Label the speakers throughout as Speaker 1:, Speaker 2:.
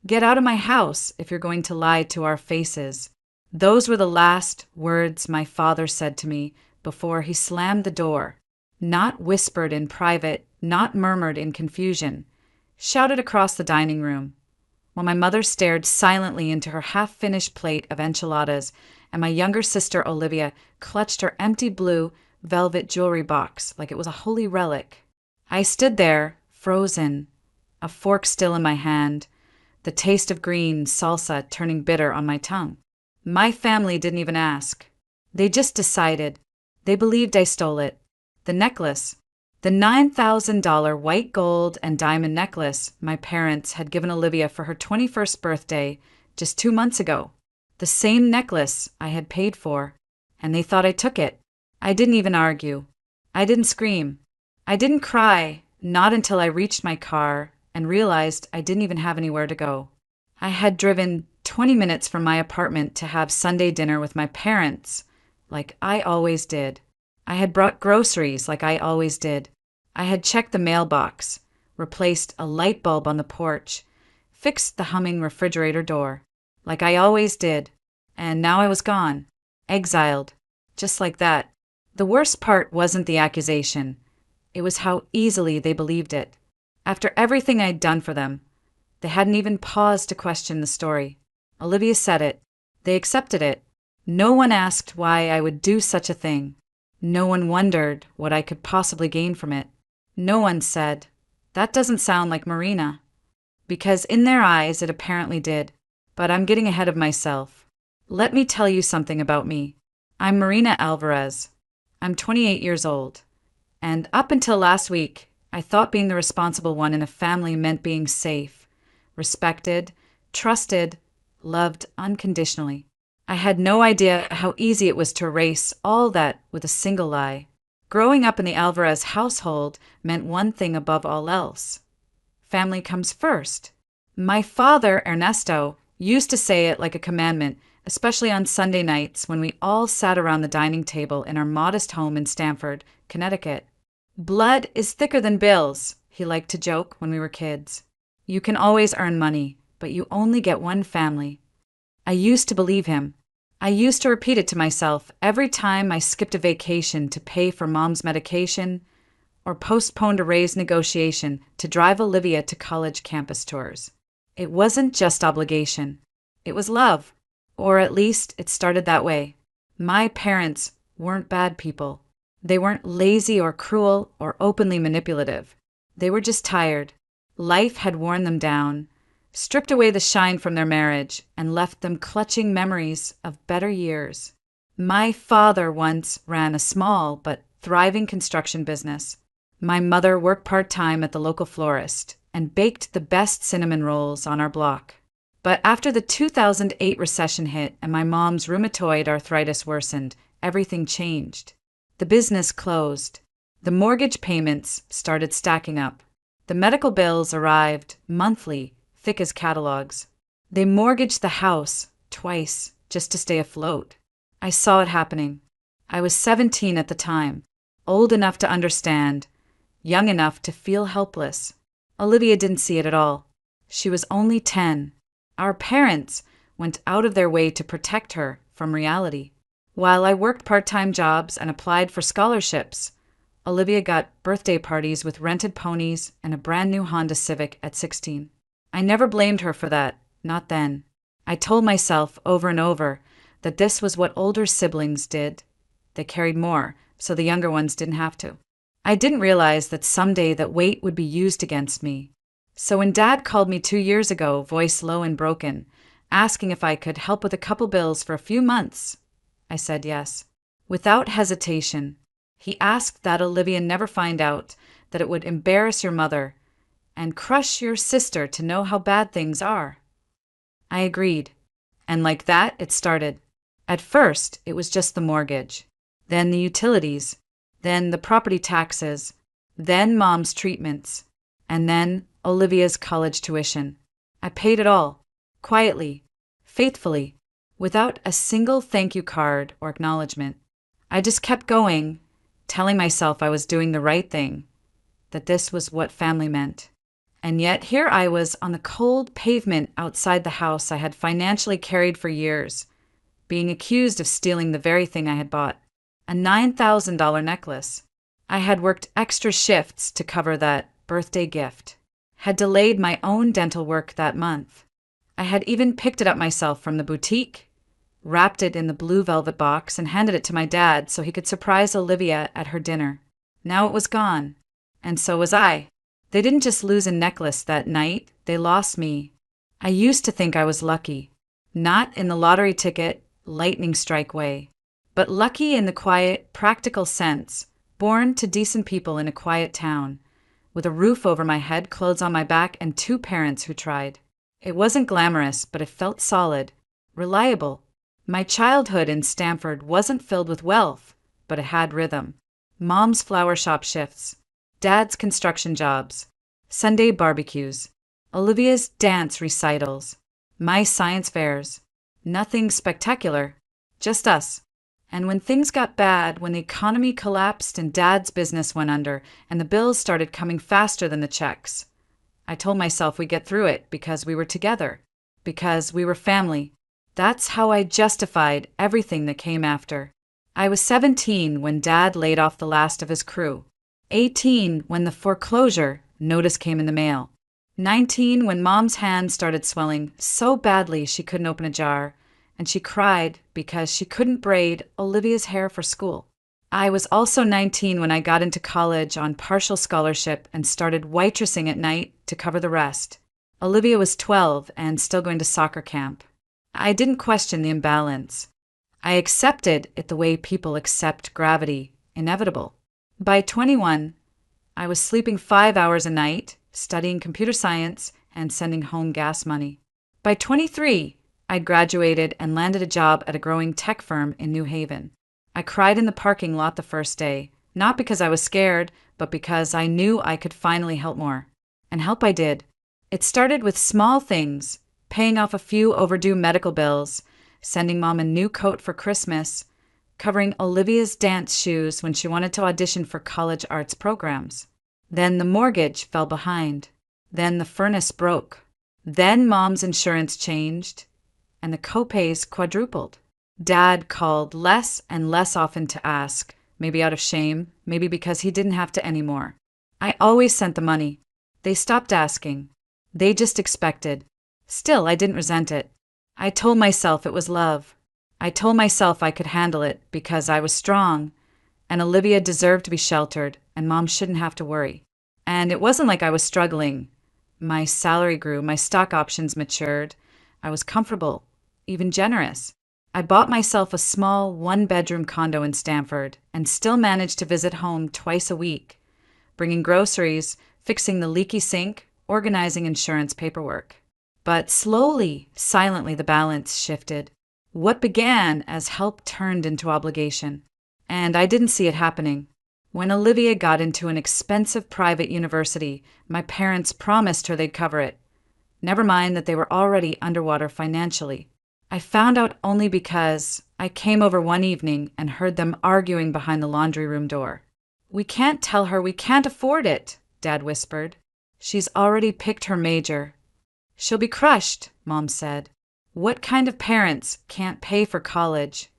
Speaker 1: Get out of my house if you're going to lie to our faces. Those were the last words my father said to me before he slammed the door. Not whispered in private, not murmured in confusion, shouted across the dining room, while my mother stared silently into her half-finished plate of enchiladas and my younger sister Olivia clutched her empty blue velvet jewelry box like it was a holy relic. I stood there, frozen, a fork still in my hand, the taste of green salsa turning bitter on my tongue. My family didn't even ask. They just decided. They believed I stole it. The necklace, the $9,000 white gold and diamond necklace my parents had given Olivia for her 21st birthday just 2 months ago. The same necklace I had paid for, and they thought I took it. I didn't even argue. I didn't scream. I didn't cry, not until I reached my car and realized I didn't even have anywhere to go. I had driven 20 minutes from my apartment to have Sunday dinner with my parents, like I always did. I had brought groceries like I always did. I had checked the mailbox, replaced a light bulb on the porch, fixed the humming refrigerator door, like I always did. And now I was gone, exiled, just like that. The worst part wasn't the accusation. It was how easily they believed it. After everything I'd done for them, they hadn't even paused to question the story. Olivia said it. They accepted it. No one asked why I would do such a thing. No one wondered what I could possibly gain from it. No one said, "That doesn't sound like Marina." Because in their eyes it apparently did. But I'm getting ahead of myself. Let me tell you something about me. I'm Marina Alvarez. I'm 28 years old. And up until last week, I thought being the responsible one in a family meant being safe, respected, trusted, loved unconditionally. I had no idea how easy it was to erase all that with a single lie. Growing up in the Alvarez household meant one thing above all else. Family comes first. My father, Ernesto, used to say it like a commandment, especially on Sunday nights when we all sat around the dining table in our modest home in Stamford, Connecticut. Blood is thicker than bills, he liked to joke when we were kids. You can always earn money, but you only get one family. I used to believe him. I used to repeat it to myself every time I skipped a vacation to pay for mom's medication or postponed a raise negotiation to drive Olivia to college campus tours. It wasn't just obligation. It was love. Or at least it started that way. My parents weren't bad people. They weren't lazy or cruel or openly manipulative. They were just tired. Life had worn them down, stripped away the shine from their marriage, and left them clutching memories of better years. My father once ran a small but thriving construction business. My mother worked part-time at the local florist and baked the best cinnamon rolls on our block. But after the 2008 recession hit and my mom's rheumatoid arthritis worsened, everything changed. The business closed. The mortgage payments started stacking up. The medical bills arrived monthly, thick as catalogs. They mortgaged the house twice just to stay afloat. I saw it happening. I was 17 at the time, old enough to understand, young enough to feel helpless. Olivia didn't see it at all. She was only 10. Our parents went out of their way to protect her from reality. While I worked part-time jobs and applied for scholarships, Olivia got birthday parties with rented ponies and a brand new Honda Civic at 16. I never blamed her for that, not then. I told myself over and over that this was what older siblings did. They carried more, so the younger ones didn't have to. I didn't realize that someday that weight would be used against me. So when Dad called me 2 years ago, voice low and broken, asking if I could help with a couple bills for a few months, I said yes. Without hesitation, he asked that Olivia never find out, that it would embarrass your mother and crush your sister to know how bad things are. I agreed, and like that, it started. At first, it was just the mortgage, then the utilities, then the property taxes, then Mom's treatments, and then Olivia's college tuition. I paid it all, quietly, faithfully, without a single thank you card or acknowledgement. I just kept going, telling myself I was doing the right thing, that this was what family meant. And yet here I was on the cold pavement outside the house I had financially carried for years, being accused of stealing the very thing I had bought, a $9,000 necklace. I had worked extra shifts to cover that birthday gift, had delayed my own dental work that month. I had even picked it up myself from the boutique, wrapped it in the blue velvet box, and handed it to my dad so he could surprise Olivia at her dinner. Now it was gone, and so was I. They didn't just lose a necklace that night, they lost me. I used to think I was lucky, not in the lottery ticket, lightning strike way, but lucky in the quiet, practical sense, born to decent people in a quiet town, with a roof over my head, clothes on my back, and 2 parents who tried. It wasn't glamorous, but it felt solid, reliable. My childhood in Stamford wasn't filled with wealth, but it had rhythm. Mom's flower shop shifts, Dad's construction jobs, Sunday barbecues, Olivia's dance recitals, my science fairs. Nothing spectacular, just us. And when things got bad, when the economy collapsed and Dad's business went under and the bills started coming faster than the checks, I told myself we'd get through it because we were together, because we were family. That's how I justified everything that came after. I was 17 when Dad laid off the last of his crew, 18 when the foreclosure notice came in the mail, 19 when Mom's hand started swelling so badly she couldn't open a jar, and she cried because she couldn't braid Olivia's hair for school. I was also 19 when I got into college on partial scholarship and started waitressing at night to cover the rest. Olivia was 12 and still going to soccer camp. I didn't question the imbalance. I accepted it the way people accept gravity, inevitable. By 21, I was sleeping 5 hours a night, studying computer science, and sending home gas money. By 23, I'd graduated and landed a job at a growing tech firm in New Haven. I cried in the parking lot the first day, not because I was scared, but because I knew I could finally help more. And help I did. It started with small things, paying off a few overdue medical bills, sending Mom a new coat for Christmas, covering Olivia's dance shoes when she wanted to audition for college arts programs. Then the mortgage fell behind. Then the furnace broke. Then Mom's insurance changed, and the copays quadrupled. Dad called less and less often to ask, maybe out of shame, maybe because he didn't have to anymore. I always sent the money. They stopped asking. They just expected. Still, I didn't resent it. I told myself it was love. I told myself I could handle it because I was strong, and Olivia deserved to be sheltered, and Mom shouldn't have to worry. And it wasn't like I was struggling. My salary grew, my stock options matured. I was comfortable, even generous. I bought myself a small 1-bedroom condo in Stamford and still managed to visit home twice a week, bringing groceries, fixing the leaky sink, organizing insurance paperwork. But slowly, silently, the balance shifted. What began as help turned into obligation. And I didn't see it happening. When Olivia got into an expensive private university, my parents promised her they'd cover it. Never mind that they were already underwater financially. I found out only because I came over one evening and heard them arguing behind the laundry room door. "We can't tell her we can't afford it," Dad whispered. "She's already picked her major." "She'll be crushed," Mom said. "What kind of parents can't pay for college?"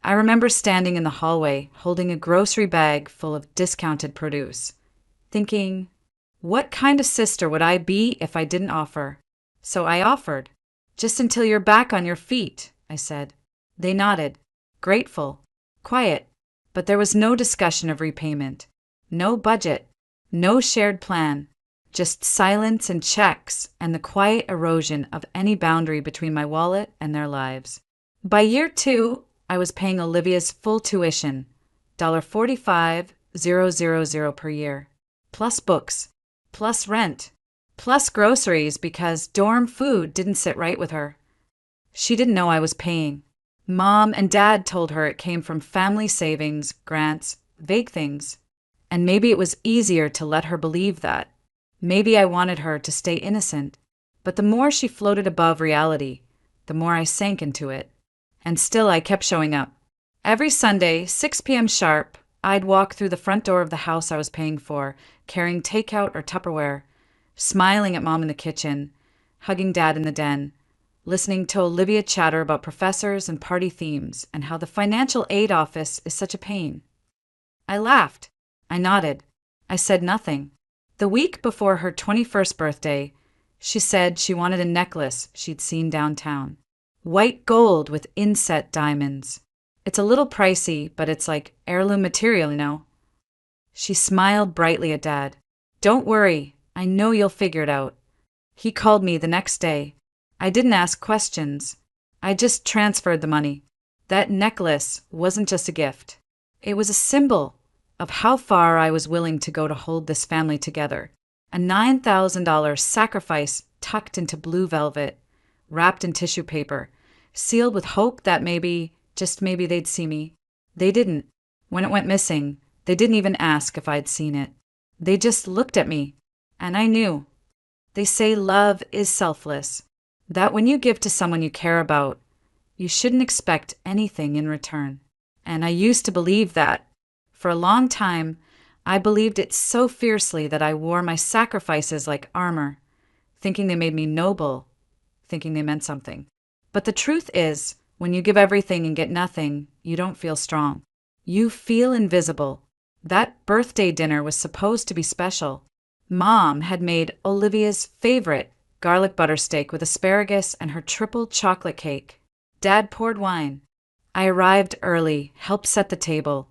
Speaker 1: I remember standing in the hallway, holding a grocery bag full of discounted produce, thinking, what kind of sister would I be if I didn't offer? So I offered. "Just until you're back on your feet," I said. They nodded, grateful, quiet, but there was no discussion of repayment, no budget, no shared plan, just silence and checks and the quiet erosion of any boundary between my wallet and their lives. By year 2, I was paying Olivia's full tuition, $45,000 per year, plus books, plus rent, plus groceries because dorm food didn't sit right with her. She didn't know I was paying. Mom and Dad told her it came from family savings, grants, vague things. And maybe it was easier to let her believe that. Maybe I wanted her to stay innocent. But the more she floated above reality, the more I sank into it. And still I kept showing up. Every Sunday, 6 p.m. sharp, I'd walk through the front door of the house I was paying for, carrying takeout or Tupperware, smiling at Mom in the kitchen, hugging Dad in the den, listening to Olivia chatter about professors and party themes and how the financial aid office is such a pain. I laughed. I nodded. I said nothing. The week before her 21st birthday, she said she wanted a necklace she'd seen downtown. White gold with inset diamonds. It's a little pricey, but it's like heirloom material, you know. She smiled brightly at Dad. Don't worry, I know you'll figure it out. He called me the next day. I didn't ask questions. I just transferred the money. That necklace wasn't just a gift. It was a symbol of how far I was willing to go to hold this family together. A $9,000 sacrifice tucked into blue velvet, wrapped in tissue paper, sealed with hope that maybe, just maybe they'd see me. They didn't. When it went missing, they didn't even ask if I'd seen it. They just looked at me, and I knew. They say love is selfless, that when you give to someone you care about, you shouldn't expect anything in return. And I used to believe that. For a long time, I believed it so fiercely that I wore my sacrifices like armor, thinking they made me noble, thinking they meant something. But the truth is, when you give everything and get nothing, you don't feel strong. You feel invisible. That birthday dinner was supposed to be special. Mom had made Olivia's favorite garlic butter steak with asparagus and her triple chocolate cake. Dad poured wine. I arrived early, helped set the table,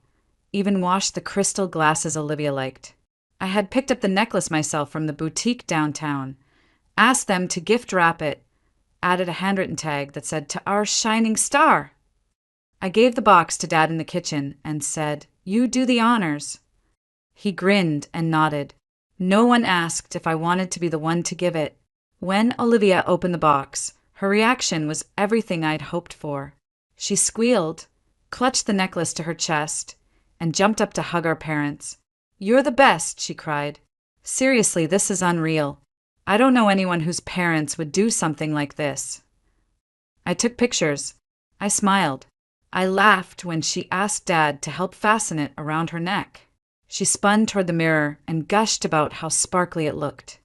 Speaker 1: even washed the crystal glasses Olivia liked. I had picked up the necklace myself from the boutique downtown, asked them to gift wrap it, added a handwritten tag that said, "To our shining star." I gave the box to Dad in the kitchen and said, "You do the honors." He grinned and nodded. No one asked if I wanted to be the one to give it. When Olivia opened the box, her reaction was everything I'd hoped for. She squealed, clutched the necklace to her chest, and jumped up to hug our parents. "You're the best," she cried. "Seriously, this is unreal. I don't know anyone whose parents would do something like this." I took pictures. I smiled. I laughed when she asked Dad to help fasten it around her neck. She spun toward the mirror and gushed about how sparkly it looked.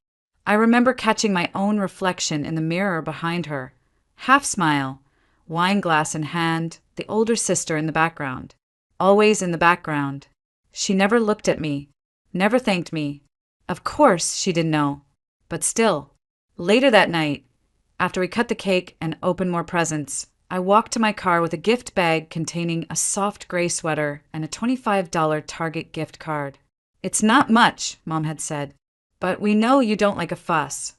Speaker 1: I remember catching my own reflection in the mirror behind her. Half smile, wine glass in hand, the older sister in the background. Always in the background. She never looked at me, never thanked me. Of course she didn't know, but still. Later that night, after we cut the cake and opened more presents, I walked to my car with a gift bag containing a soft gray sweater and a $25 Target gift card. "It's not much," Mom had said, "but we know you don't like a fuss."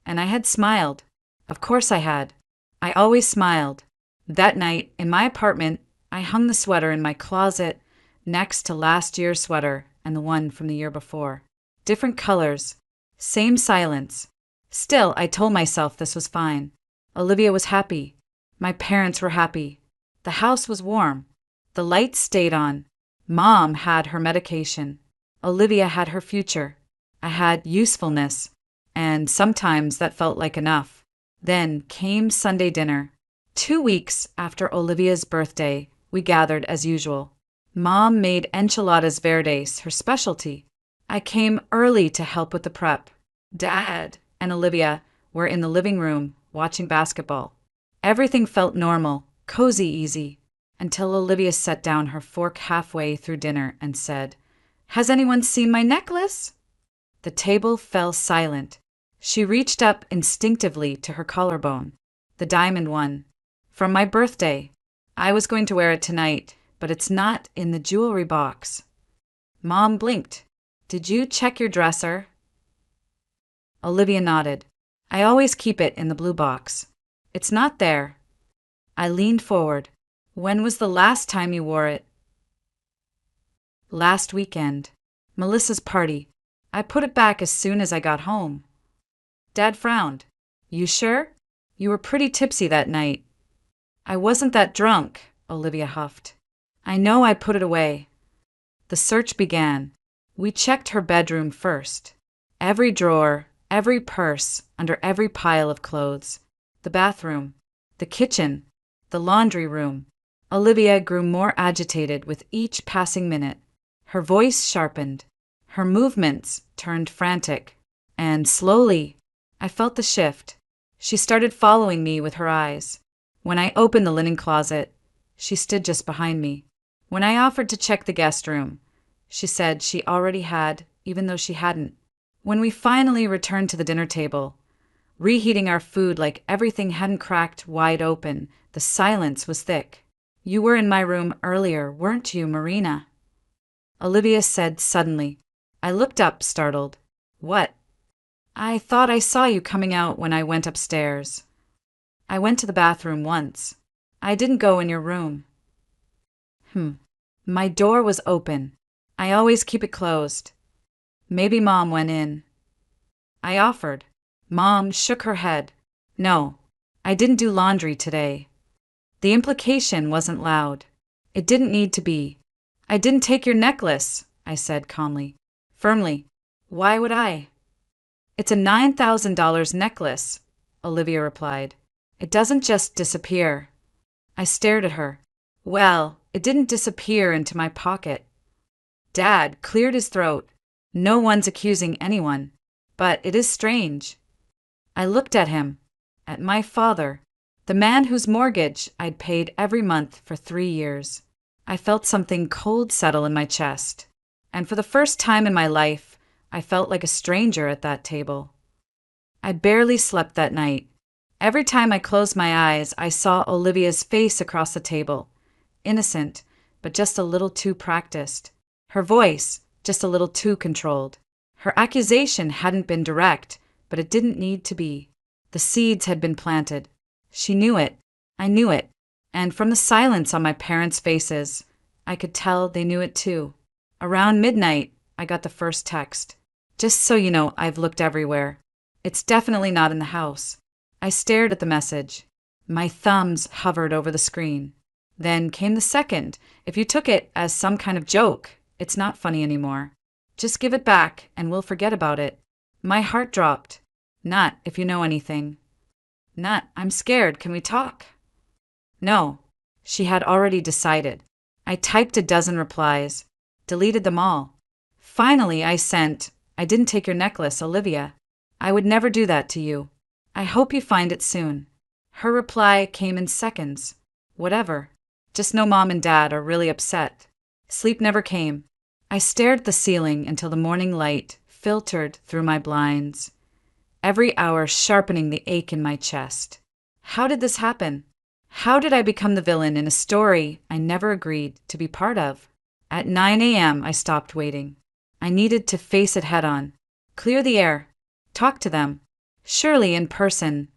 Speaker 1: And I had smiled. Of course I had. I always smiled. That night, in my apartment, I hung the sweater in my closet next to last year's sweater and the one from the year before. Different colors. Same silence. Still, I told myself this was fine. Olivia was happy. My parents were happy. The house was warm. The lights stayed on. Mom had her medication. Olivia had her future. I had usefulness. And sometimes that felt like enough. Then came Sunday dinner. 2 weeks after Olivia's birthday, we gathered as usual. Mom made enchiladas verdes her specialty. I came early to help with the prep. Dad and Olivia were in the living room watching basketball. Everything felt normal, cozy easy, until Olivia set down her fork halfway through dinner and said, "Has anyone seen my necklace?" The table fell silent. She reached up instinctively to her collarbone, the diamond one. "From my birthday. I was going to wear it tonight, but it's not in the jewelry box." Mom blinked. "Did you check your dresser?" Olivia nodded. "I always keep it in the blue box. It's not there." I leaned forward. "When was the last time you wore it?" "Last weekend. Melissa's party. I put it back as soon as I got home." Dad frowned. "You sure? You were pretty tipsy that night." "I wasn't that drunk," Olivia huffed. "I know I put it away." The search began. We checked her bedroom first. Every drawer, every purse, under every pile of clothes. The bathroom, the kitchen, the laundry room. Olivia grew more agitated with each passing minute. Her voice sharpened. Her movements turned frantic. And slowly, I felt the shift. She started following me with her eyes. When I opened the linen closet, she stood just behind me. When I offered to check the guest room, she said she already had, even though she hadn't. When we finally returned to the dinner table, reheating our food like everything hadn't cracked wide open, the silence was thick. "You were in my room earlier, weren't you, Marina?" Olivia said suddenly. I looked up, startled. "What?" "I thought I saw you coming out when I went upstairs." "I went to the bathroom once. I didn't go in your room." My door was open. I always keep it closed. "Maybe Mom went in." I offered. Mom shook her head. "No, I didn't do laundry today." The implication wasn't loud. It didn't need to be. "I didn't take your necklace," I said calmly. Firmly. "Why would I?" "It's a $9,000 necklace," Olivia replied. "It doesn't just disappear." I stared at her. "Well, it didn't disappear into my pocket." Dad cleared his throat. "No one's accusing anyone, but it is strange." I looked at him, at my father, the man whose mortgage I'd paid every month for 3 years. I felt something cold settle in my chest, and for the first time in my life, I felt like a stranger at that table. I barely slept that night. Every time I closed my eyes, I saw Olivia's face across the table. Innocent, but just a little too practiced. Her voice, just a little too controlled. Her accusation hadn't been direct, but it didn't need to be. The seeds had been planted. She knew it. I knew it. And from the silence on my parents' faces, I could tell they knew it too. Around midnight, I got the first text. "Just so you know, I've looked everywhere. It's definitely not in the house." I stared at the message. My thumbs hovered over the screen. Then came the second. "If you took it as some kind of joke, it's not funny anymore. Just give it back and we'll forget about it." My heart dropped. "Not if you know anything." "Not, I'm scared. Can we talk?" No. She had already decided. I typed a dozen replies, deleted them all. Finally, I sent, "I didn't take your necklace, Olivia. I would never do that to you. I hope you find it soon." Her reply came in seconds. "Whatever. Just know Mom and Dad are really upset." Sleep never came. I stared at the ceiling until the morning light filtered through my blinds, every hour sharpening the ache in my chest. How did this happen? How did I become the villain in a story I never agreed to be part of? At 9 a.m., I stopped waiting. I needed to face it head on. Clear the air. Talk to them. Surely, in person,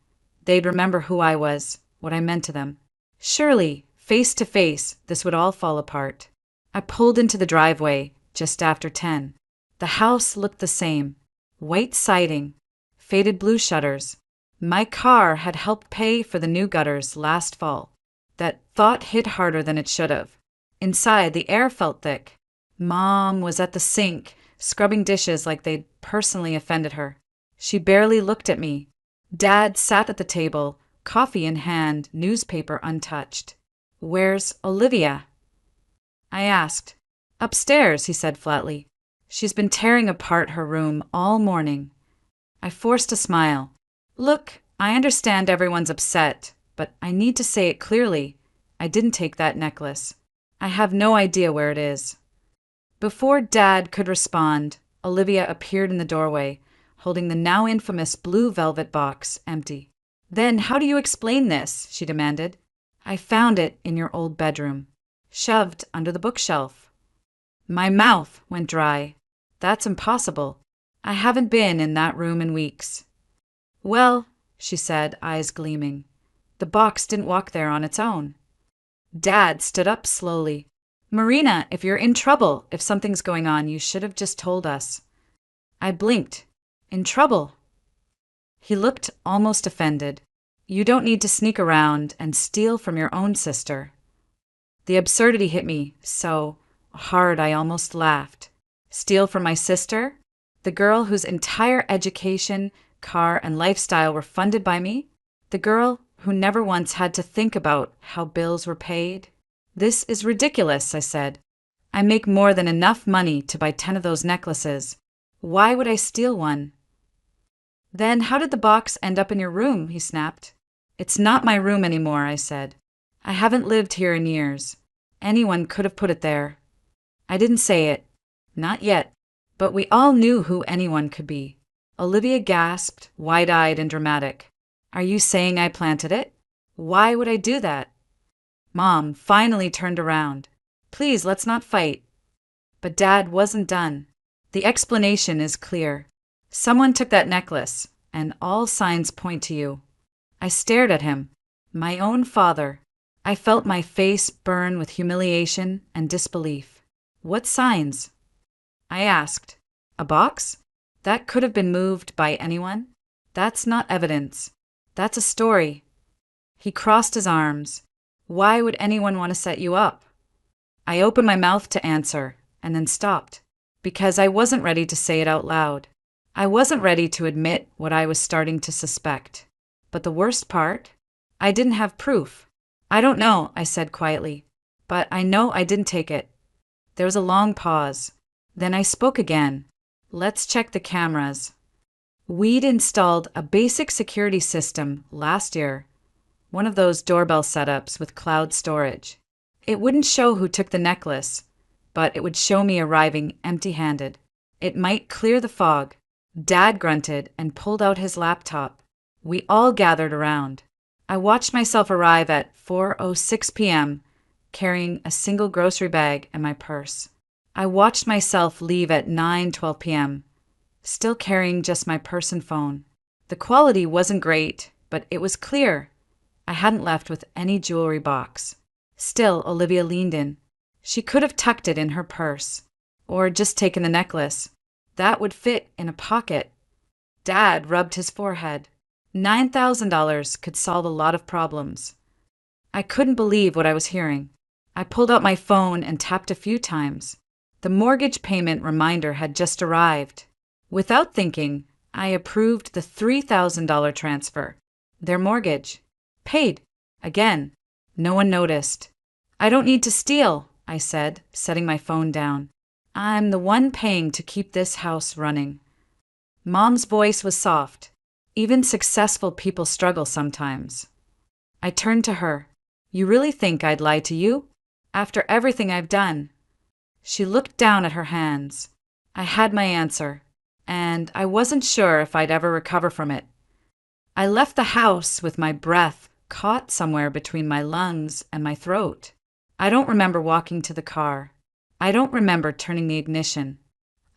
Speaker 1: they'd remember who I was, what I meant to them. Surely, face to face, this would all fall apart. I pulled into the driveway just after 10. The house looked the same. White siding, faded blue shutters. My car had helped pay for the new gutters last fall. That thought hit harder than it should have. Inside, the air felt thick. Mom was at the sink, scrubbing dishes like they'd personally offended her. She barely looked at me. Dad sat at the table, coffee in hand, newspaper untouched. "Where's Olivia?" I asked. "Upstairs," he said flatly. "She's been tearing apart her room all morning." I forced a smile. "Look, I understand everyone's upset, but I need to say it clearly. I didn't take that necklace. I have no idea where it is." Before Dad could respond, Olivia appeared in the doorway, holding the now infamous blue velvet box empty. "Then how do you explain this?" she demanded. "I found it in your old bedroom, shoved under the bookshelf." My mouth went dry. "That's impossible. I haven't been in that room in weeks." "Well," she said, eyes gleaming, "the box didn't walk there on its own." Dad stood up slowly. "Marina, if you're in trouble, if something's going on, you should have just told us." I blinked. "In trouble?" He looked almost offended. "You don't need to sneak around and steal from your own sister." The absurdity hit me so hard I almost laughed. Steal from my sister? The girl whose entire education, car, and lifestyle were funded by me? The girl who never once had to think about how bills were paid? "This is ridiculous," I said. "I make more than enough money to buy 10 of those necklaces. Why would I steal one?" Then how did the box end up in your room? He snapped. It's not my room anymore, I said. I haven't lived here in years. Anyone could have put it there. I didn't say it. Not yet. But we all knew who anyone could be. Olivia gasped, wide-eyed and dramatic. Are you saying I planted it? Why would I do that? Mom finally turned around. Please, let's not fight. But Dad wasn't done. The explanation is clear. Someone took that necklace, and all signs point to you. I stared at him. My own father. I felt my face burn with humiliation and disbelief. What signs? I asked. A box? That could have been moved by anyone? That's not evidence. That's a story. He crossed his arms. Why would anyone want to set you up? I opened my mouth to answer, and then stopped, because I wasn't ready to say it out loud. I wasn't ready to admit what I was starting to suspect. But the worst part? I didn't have proof. I don't know, I said quietly, but I know I didn't take it. There was a long pause. Then I spoke again. Let's check the cameras. We'd installed a basic security system last year, one of those doorbell setups with cloud storage. It wouldn't show who took the necklace, but it would show me arriving empty-handed. It might clear the fog. Dad grunted and pulled out his laptop. We all gathered around. I watched myself arrive at 4:06 p.m., carrying a single grocery bag and my purse. I watched myself leave at 9:12 p.m., still carrying just my purse and phone. The quality wasn't great, but it was clear. I hadn't left with any jewelry box. Still, Olivia leaned in. She could have tucked it in her purse, or just taken the necklace. That would fit in a pocket. Dad rubbed his forehead. $9,000 could solve a lot of problems. I couldn't believe what I was hearing. I pulled out my phone and tapped a few times. The mortgage payment reminder had just arrived. Without thinking, I approved the $3,000 transfer. Their mortgage. Paid. Again. No one noticed. I don't need to steal, I said, setting my phone down. I'm the one paying to keep this house running. Mom's voice was soft. Even successful people struggle sometimes. I turned to her. You really think I'd lie to you? After everything I've done? She looked down at her hands. I had my answer, and I wasn't sure if I'd ever recover from it. I left the house with my breath caught somewhere between my lungs and my throat. I don't remember walking to the car. I don't remember turning the ignition.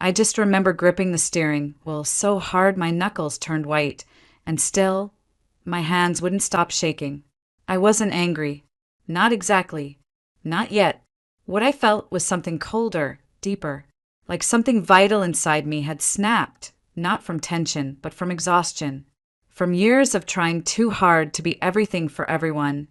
Speaker 1: I just remember gripping the steering wheel so hard my knuckles turned white, and still, my hands wouldn't stop shaking. I wasn't angry. Not exactly. Not yet. What I felt was something colder, deeper, like something vital inside me had snapped, not from tension, but from exhaustion, from years of trying too hard to be everything for everyone,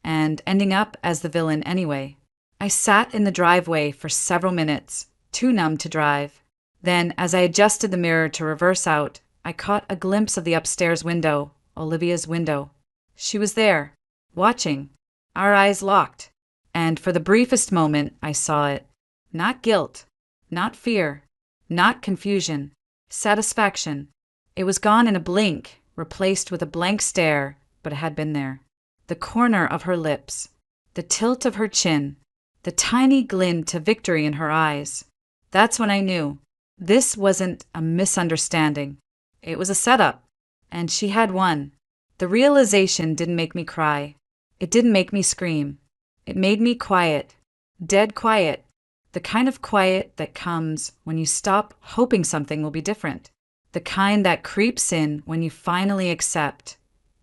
Speaker 1: and ending up as the villain anyway. I sat in the driveway for several minutes, too numb to drive. Then, as I adjusted the mirror to reverse out, I caught a glimpse of the upstairs window, Olivia's window. She was there, watching, our eyes locked, and for the briefest moment I saw it. Not guilt, not fear, not confusion, satisfaction. It was gone in a blink, replaced with a blank stare, but it had been there. The corner of her lips, the tilt of her chin, the tiny glint of victory in her eyes. That's when I knew. This wasn't a misunderstanding. It was a setup, and she had won. The realization didn't make me cry. It didn't make me scream. It made me quiet, dead quiet, the kind of quiet that comes when you stop hoping something will be different, the kind that creeps in when you finally accept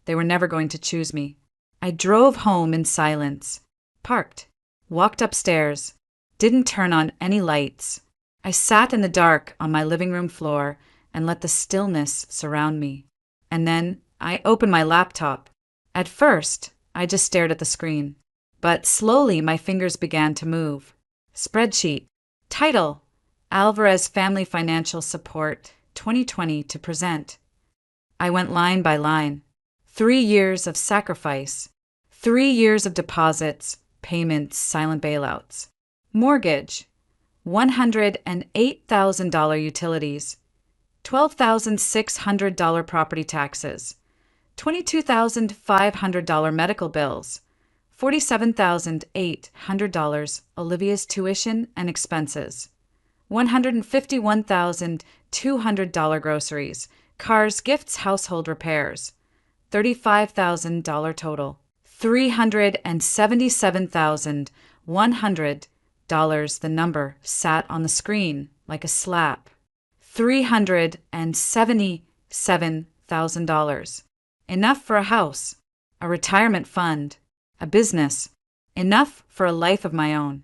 Speaker 1: they were never going to choose me. I drove home in silence, parked, walked upstairs, didn't turn on any lights. I sat in the dark on my living room floor and let the stillness surround me. And then I opened my laptop. At first, I just stared at the screen. But slowly my fingers began to move. Spreadsheet. Title: Alvarez Family Financial Support 2020 to present. I went line by line. 3 years of sacrifice. 3 years of deposits, payments, silent bailouts. Mortgage. $108,000 utilities. $12,600 property taxes, $22,500 medical bills, $47,800 Olivia's tuition and expenses, $151,200 groceries, cars, gifts, household repairs, $35,000 total, $377,100. The number sat on the screen like a slap. $377,000. Enough for a house, a retirement fund, a business, enough for a life of my own.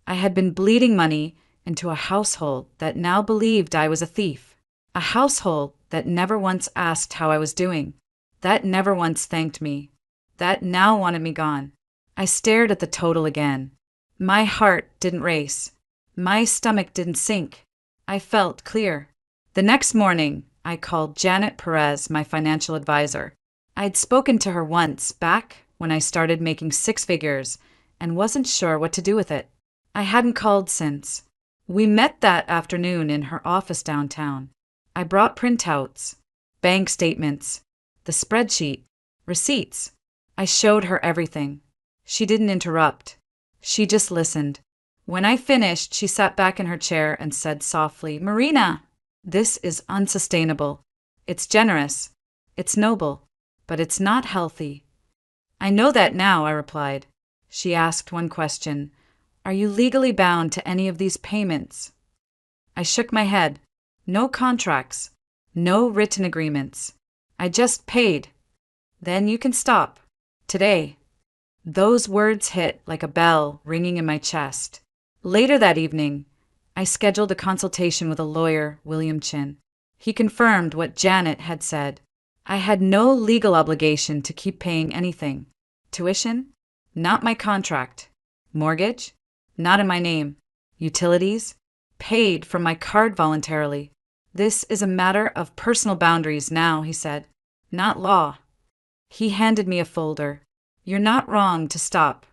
Speaker 1: I had been bleeding money into a household that now believed I was a thief, a household that never once asked how I was doing, that never once thanked me, that now wanted me gone. I stared at the total again. My heart didn't race. My stomach didn't sink. I felt clear. The next morning, I called Janet Perez, my financial advisor. I'd spoken to her once back when I started making six figures and wasn't sure what to do with it. I hadn't called since. We met that afternoon in her office downtown. I brought printouts, bank statements, the spreadsheet, receipts. I showed her everything. She didn't interrupt. She just listened. When I finished, she sat back in her chair and said softly, "Marina, this is unsustainable. It's generous. It's noble. But it's not healthy." "I know that now," I replied. She asked one question. "Are you legally bound to any of these payments?" I shook my head. No contracts. No written agreements. I just paid. "Then you can stop. Today." Those words hit like a bell ringing in my chest. Later that evening, I scheduled a consultation with a lawyer, William Chin. He confirmed what Janet had said. I had no legal obligation to keep paying anything. Tuition? Not my contract. Mortgage? Not in my name. Utilities? Paid from my card voluntarily. "This is a matter of personal boundaries now," he said. "Not law." He handed me a folder. "You're not wrong to stop.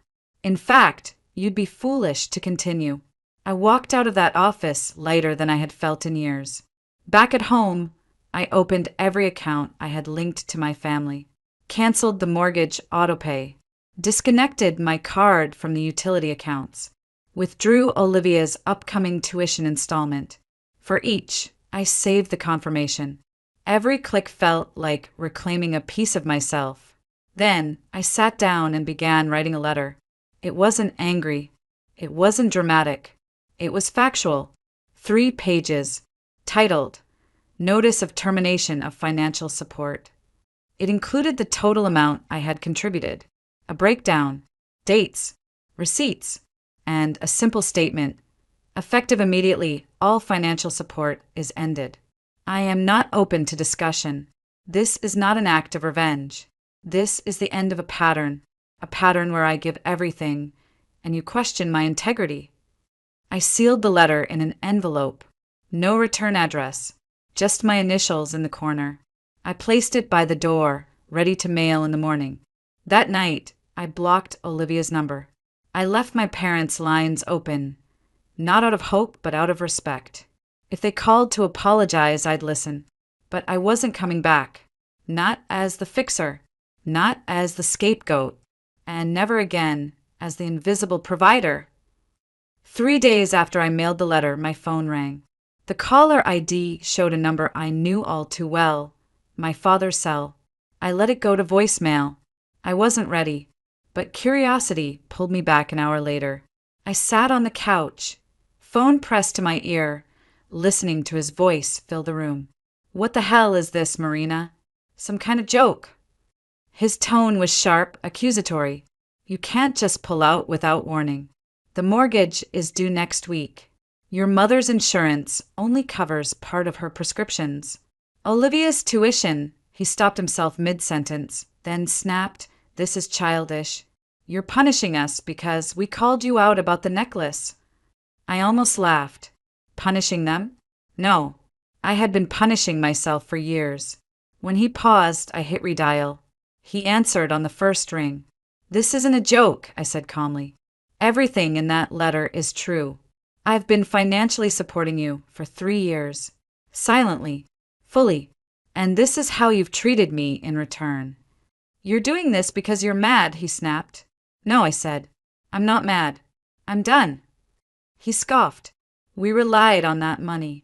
Speaker 1: In fact, you'd be foolish to continue." I walked out of that office lighter than I had felt in years. Back at home, I opened every account I had linked to my family, canceled the mortgage autopay, disconnected my card from the utility accounts, withdrew Olivia's upcoming tuition installment. For each, I saved the confirmation. Every click felt like reclaiming a piece of myself. Then I sat down and began writing a letter. It wasn't angry. It wasn't dramatic. It was factual. 3 pages, titled, "Notice of Termination of Financial Support." It included the total amount I had contributed, a breakdown, dates, receipts, and a simple statement, "Effective immediately, all financial support is ended." I am not open to discussion. This is not an act of revenge. This is the end of a pattern where I give everything, and you question my integrity. I sealed the letter in an envelope. No return address, just my initials in the corner. I placed it by the door, ready to mail in the morning. That night, I blocked Olivia's number. I left my parents' lines open, not out of hope, but out of respect. If they called to apologize, I'd listen. But I wasn't coming back. Not as the fixer, not as the scapegoat, and never again as the invisible provider. 3 days after I mailed the letter, my phone rang. The caller ID showed a number I knew all too well, my father's cell. I let it go to voicemail. I wasn't ready, but curiosity pulled me back an hour later. I sat on the couch, phone pressed to my ear, listening to his voice fill the room. "What the hell is this, Marina? Some kind of joke?" His tone was sharp, accusatory. "You can't just pull out without warning. The mortgage is due next week. Your mother's insurance only covers part of her prescriptions. Olivia's tuition," he stopped himself mid-sentence, then snapped, "This is childish. You're punishing us because we called you out about the necklace." I almost laughed. Punishing them? No. I had been punishing myself for years. When he paused, I hit redial. He answered on the first ring. "This isn't a joke," I said calmly. "Everything in that letter is true. I've been financially supporting you for 3 years. Silently. Fully. And this is how you've treated me in return. You're doing this because you're mad, he snapped. No, I said. I'm not mad. I'm done. He scoffed. We relied on that money.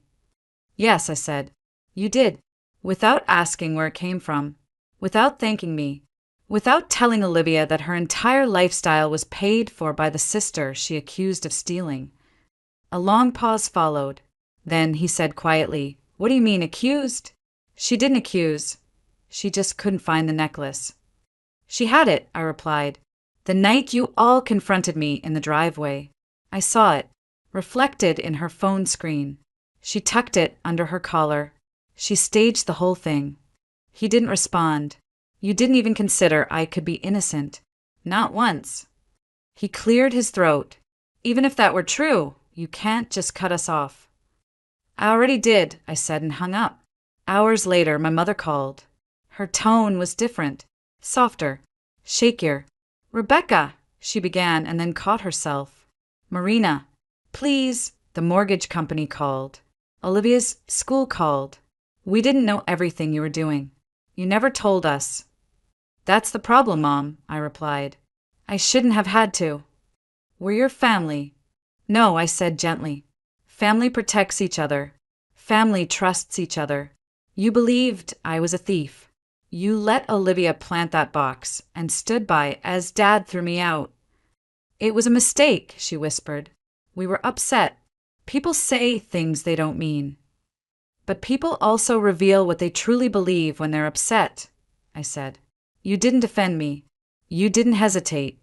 Speaker 1: Yes, I said. You did. Without asking where it came from. Without thanking me. Without telling Olivia that her entire lifestyle was paid for by the sister she accused of stealing. A long pause followed. Then he said quietly, What do you mean, accused? She didn't accuse. She just couldn't find the necklace. She had it, I replied. The night you all confronted me in the driveway. I saw it, reflected in her phone screen. She tucked it under her collar. She staged the whole thing. He didn't respond. You didn't even consider I could be innocent. Not once. He cleared his throat. Even if that were true, you can't just cut us off. I already did, I said and hung up. Hours later, my mother called. Her tone was different, softer, shakier. Rebecca, she began and then caught herself. Marina, please, the mortgage company called. Olivia's school called. We didn't know everything you were doing. You never told us. That's the problem, Mom, I replied. I shouldn't have had to. We're your family. No, I said gently. Family protects each other. Family trusts each other. You believed I was a thief. You let Olivia plant that box and stood by as Dad threw me out. It was a mistake, she whispered. We were upset. People say things they don't mean. But people also reveal what they truly believe when they're upset, I said. You didn't defend me. You didn't hesitate.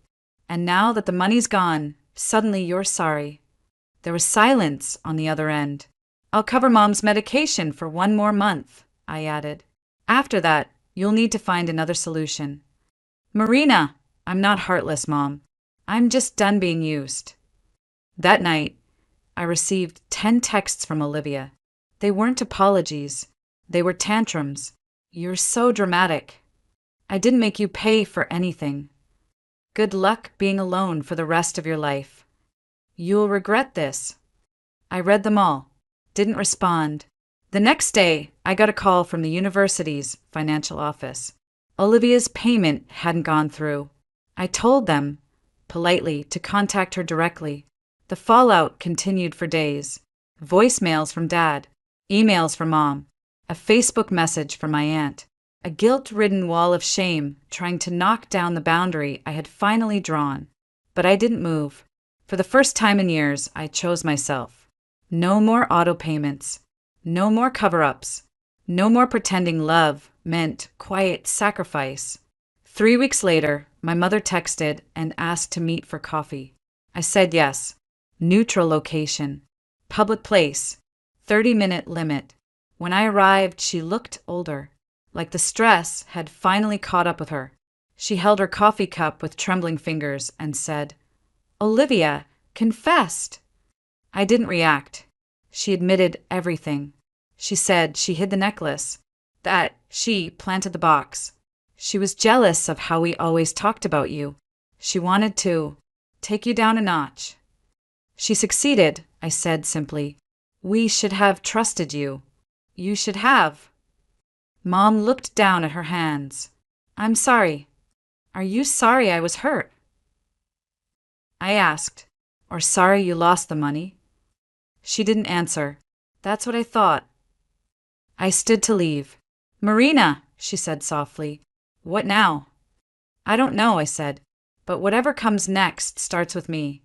Speaker 1: And now that the money's gone, suddenly you're sorry. There was silence on the other end. I'll cover Mom's medication for 1 more month, I added. After that, you'll need to find another solution. Marina, I'm not heartless, Mom. I'm just done being used. That night, I received 10 texts from Olivia. They weren't apologies. They were tantrums. You're so dramatic. I didn't make you pay for anything. Good luck being alone for the rest of your life. You'll regret this. I read them all. Didn't respond. The next day, I got a call from the university's financial office. Olivia's payment hadn't gone through. I told them, politely, to contact her directly. The fallout continued for days. Voicemails from Dad, emails from Mom, a Facebook message from my aunt, a guilt-ridden wall of shame trying to knock down the boundary I had finally drawn. But I didn't move. For the first time in years, I chose myself. No more auto payments. No more cover-ups. No more pretending love meant quiet sacrifice. 3 weeks later, my mother texted and asked to meet for coffee. I said yes. Neutral location. Public place. 30-minute limit. When I arrived, she looked older, like the stress had finally caught up with her. She held her coffee cup with trembling fingers and said, Olivia confessed. I didn't react. She admitted everything. She said she hid the necklace, that she planted the box. She was jealous of how we always talked about you. She wanted to take you down a notch. She succeeded, I said simply. We should have trusted you. You should have. Mom looked down at her hands. I'm sorry. Are you sorry I was hurt? I asked. Or sorry you lost the money? She didn't answer. That's what I thought. I stood to leave. Marina, she said softly. What now? I don't know, I said. But whatever comes next starts with me.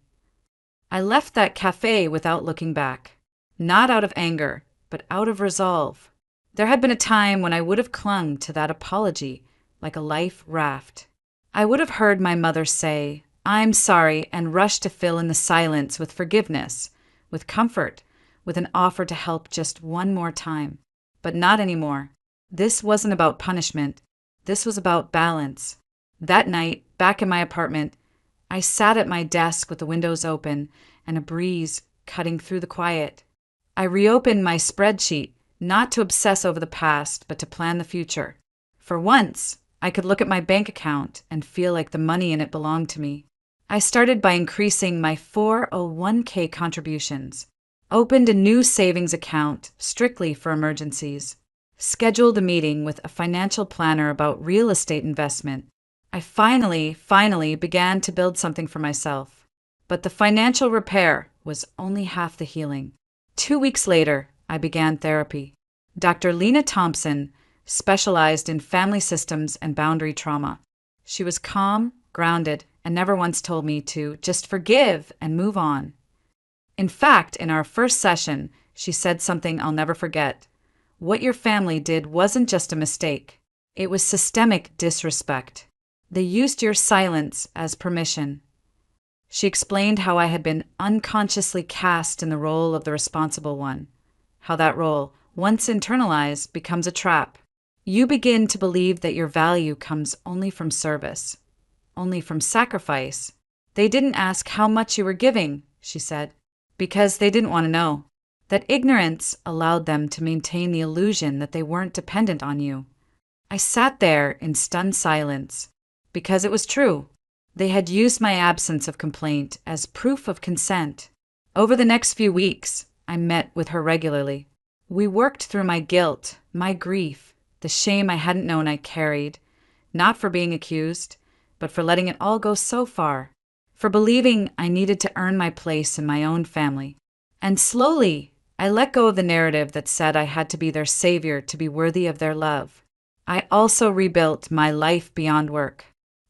Speaker 1: I left that cafe without looking back. Not out of anger, but out of resolve. There had been a time when I would have clung to that apology like a life raft. I would have heard my mother say, I'm sorry, and rushed to fill in the silence with forgiveness, with comfort, with an offer to help just one more time. But not anymore. This wasn't about punishment. This was about balance. That night, back in my apartment, I sat at my desk with the windows open and a breeze cutting through the quiet. I reopened my spreadsheet, not to obsess over the past, but to plan the future. For once, I could look at my bank account and feel like the money in it belonged to me. I started by increasing my 401k contributions, opened a new savings account strictly for emergencies, scheduled a meeting with a financial planner about real estate investment. I finally began to build something for myself. But the financial repair was only half the healing. 2 weeks later, I began therapy. Dr. Lena Thompson specialized in family systems and boundary trauma. She was calm, grounded, and never once told me to just forgive and move on. In fact, in our first session, she said something I'll never forget. What your family did wasn't just a mistake. It was systemic disrespect. They used your silence as permission. She explained how I had been unconsciously cast in the role of the responsible one. How that role, once internalized, becomes a trap. You begin to believe that your value comes only from service, only from sacrifice. They didn't ask how much you were giving, she said, because they didn't want to know. That ignorance allowed them to maintain the illusion that they weren't dependent on you. I sat there in stunned silence, because it was true. They had used my absence of complaint as proof of consent. Over the next few weeks, I met with her regularly. We worked through my guilt, my grief, the shame I hadn't known I carried, not for being accused, but for letting it all go so far, for believing I needed to earn my place in my own family. And slowly, I let go of the narrative that said I had to be their savior to be worthy of their love. I also rebuilt my life beyond work.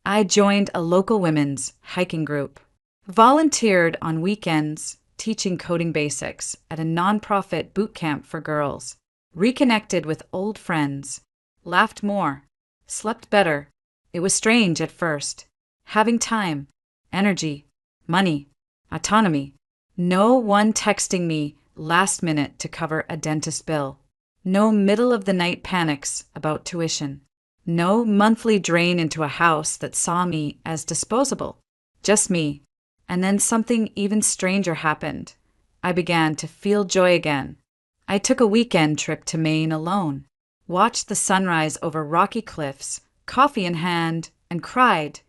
Speaker 1: I joined a local women's hiking group, volunteered on weekends teaching coding basics at a nonprofit boot camp for girls, reconnected with old friends, laughed more, slept better. It was strange at first. Having time, energy, money, autonomy. No one texting me last minute to cover a dentist bill. No middle-of-the-night panics about tuition. No monthly drain into a house that saw me as disposable. Just me. And then something even stranger happened. I began to feel joy again. I took a weekend trip to Maine alone, watched the sunrise over rocky cliffs, coffee in hand, and cried.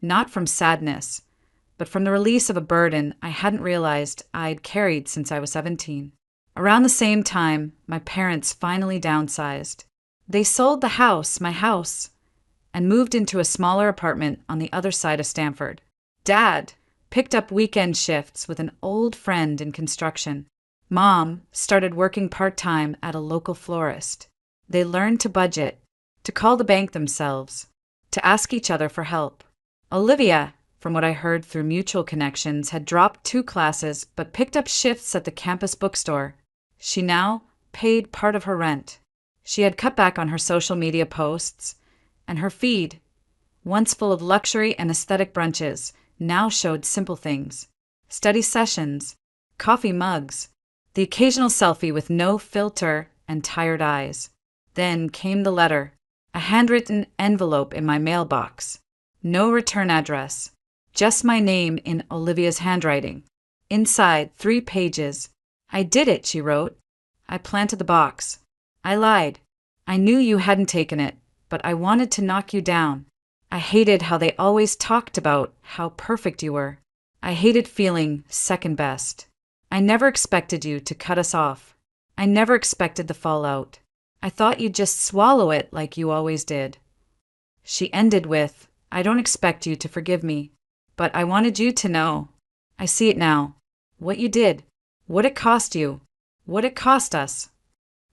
Speaker 1: Not from sadness, but from the release of a burden I hadn't realized I'd carried since I was 17. Around the same time, my parents finally downsized. They sold the house, my house, and moved into a smaller apartment on the other side of Stamford. Dad picked up weekend shifts with an old friend in construction. Mom started working part-time at a local florist. They learned to budget, to call the bank themselves, to ask each other for help. Olivia, from what I heard through mutual connections, had dropped 2 classes but picked up shifts at the campus bookstore. She now paid part of her rent. She had cut back on her social media posts, and her feed, once full of luxury and aesthetic brunches, now showed simple things. Study sessions, coffee mugs, the occasional selfie with no filter and tired eyes. Then came the letter, a handwritten envelope in my mailbox. No return address, just my name in Olivia's handwriting. Inside, 3 pages. I did it, she wrote. I planted the box. I lied. I knew you hadn't taken it, but I wanted to knock you down. I hated how they always talked about how perfect you were. I hated feeling second best. I never expected you to cut us off. I never expected the fallout. I thought you'd just swallow it like you always did. She ended with, I don't expect you to forgive me, but I wanted you to know. I see it now. What you did. What it cost you. What it cost us.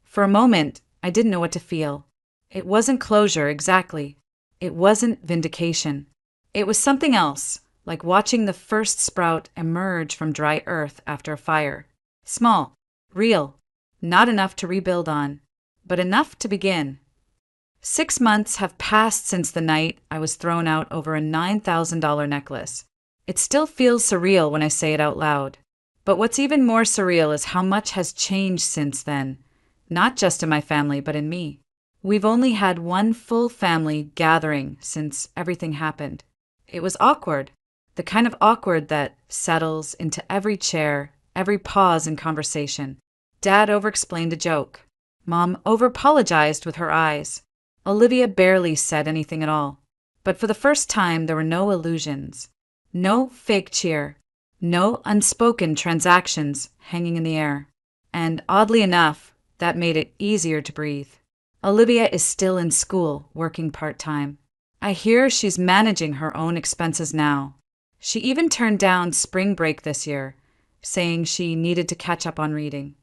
Speaker 1: For a moment, I didn't know what to feel. It wasn't closure, exactly. It wasn't vindication. It was something else, like watching the first sprout emerge from dry earth after a fire. Small, real, not enough to rebuild on, but enough to begin. 6 months have passed since the night I was thrown out over a $9,000 necklace. It still feels surreal when I say it out loud. But what's even more surreal is how much has changed since then, not just in my family, but in me. We've only had 1 full family gathering since everything happened. It was awkward, the kind of awkward that settles into every chair, every pause in conversation. Dad over-explained a joke. Mom over-apologized with her eyes. Olivia barely said anything at all. But for the first time, there were no illusions. No fake cheer. No unspoken transactions hanging in the air. And oddly enough, that made it easier to breathe. Olivia is still in school, working part-time. I hear she's managing her own expenses now. She even turned down spring break this year, saying she needed to catch up on reading.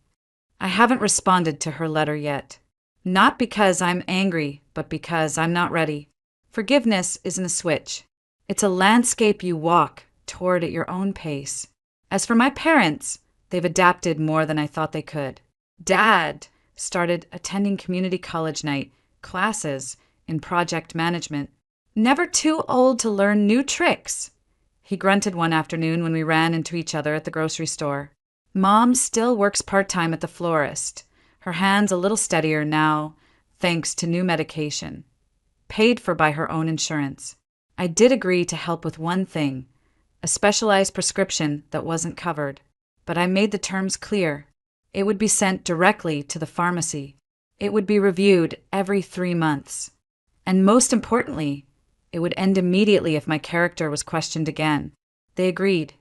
Speaker 1: I haven't responded to her letter yet. Not because I'm angry, but because I'm not ready. Forgiveness isn't a switch. It's a landscape you walk toward at your own pace. As for my parents, they've adapted more than I thought they could. Dad started attending community college night classes in project management. Never too old to learn new tricks. He grunted one afternoon when we ran into each other at the grocery store. Mom still works part-time at the florist. Her hands a little steadier now, thanks to new medication. Paid for by her own insurance. I did agree to help with one thing, a specialized prescription that wasn't covered. But I made the terms clear. It would be sent directly to the pharmacy. It would be reviewed every 3 months. And most importantly, it would end immediately if my character was questioned again. They agreed.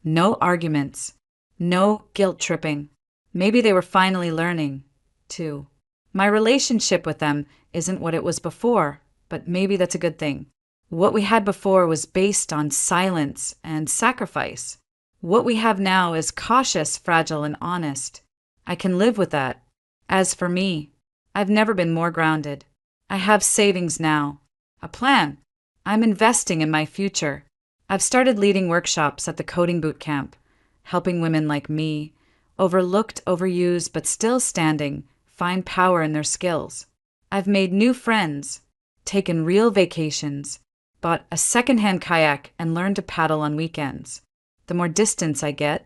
Speaker 1: No arguments. No guilt tripping. Maybe they were finally learning, too. My relationship with them isn't what it was before, but maybe that's a good thing. What we had before was based on silence and sacrifice. What we have now is cautious, fragile, and honest. I can live with that. As for me, I've never been more grounded. I have savings now. A plan. I'm investing in my future. I've started leading workshops at the coding boot camp, helping women like me, overlooked, overused, but still standing, find power in their skills. I've made new friends, taken real vacations, bought a secondhand kayak, and learned to paddle on weekends. The more distance I get,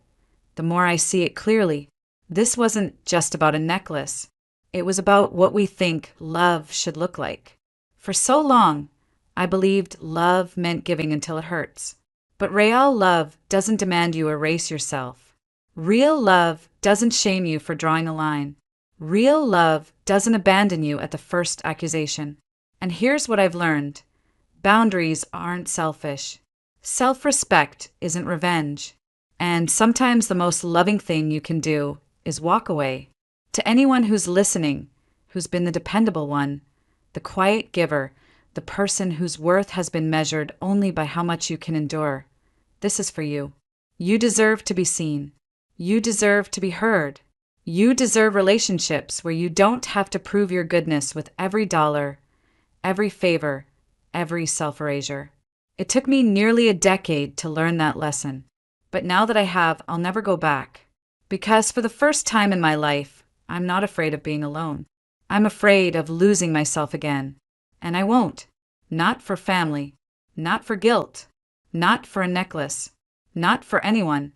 Speaker 1: the more I see it clearly. This wasn't just about a necklace. It was about what we think love should look like. For so long, I believed love meant giving until it hurts. But real love doesn't demand you erase yourself. Real love doesn't shame you for drawing a line. Real love doesn't abandon you at the first accusation. And here's what I've learned. Boundaries aren't selfish. Self-respect isn't revenge. And sometimes the most loving thing you can do is walk away. To anyone who's listening, who's been the dependable one, the quiet giver, the person whose worth has been measured only by how much you can endure, this is for you. You deserve to be seen. You deserve to be heard. You deserve relationships where you don't have to prove your goodness with every dollar, every favor, every self-erasure. It took me nearly a decade to learn that lesson. But now that I have, I'll never go back. Because for the first time in my life, I'm not afraid of being alone. I'm afraid of losing myself again. And I won't. Not for family. Not for guilt. Not for a necklace. Not for anyone.